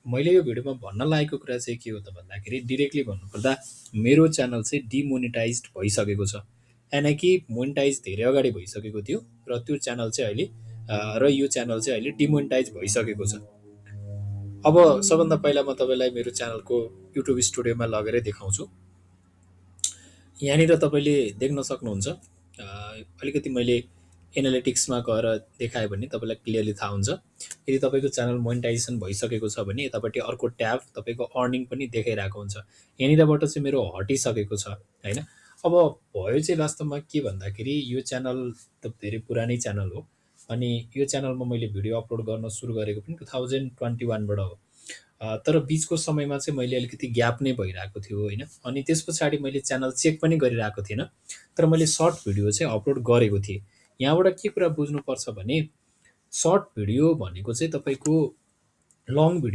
मैले यो भिडियोमा भन्न लागेको कुरा चाहिँ के हो त भन्दाखेरि डिरेक्टली भन्नुपर्दा मेरो च्यानल चाहिँ डिमोनिटाइज्ड भइसकेको छ। यानि कि मोनिटाइज धेरै अगाडि भइसकेको थियो र त्यो च्यानल चाहिँ अहिले र यो च्यानल चाहिँ अहिले डिमोनिटाइज भइसकेको छ। अब सबभन्दा पहिला म तपाईँलाई मेरो च्यानलको युट्युब स्टुडियोमा लगेरै देखाउँछु। यहाँनिर तपाईँले देख्न सक्नुहुन्छ, अलिकति मैले एनालिटिक्समा गएर देखाएँ भने तपाईँलाई क्लियरली थाहा हुन्छ। यदि तपाईँको च्यानल मोनिटाइजेसन भइसकेको छ भने यतापट्टि अर्को ट्याब तपाईँको अर्निङ पनि देखाइरहेको हुन्छ। यहाँनिरबाट चाहिँ मेरो हटिसकेको छ होइन। अब भयो चाहिँ वास्तवमा के भन्दाखेरि यो च्यानल त धेरै पुरानै च्यानल हो अनि यो च्यानलमा मैले भिडियो अपलोड गर्न सुरु गरेको पनि 2021बाट हो। तर बिचको समयमा चाहिँ मैले अलिकति ग्याप नै भइरहेको थियो होइन। अनि त्यस पछाडि मैले च्यानल चेक पनि गरिरहेको थिइनँ, तर मैले सर्ट भिडियो चाहिँ अपलोड गरेको थिएँ। यहाँबाट के कुरा बुझ्नुपर्छ भने सर्ट भिडियो भनेको चाहिँ तपाईँको लङ भिडियो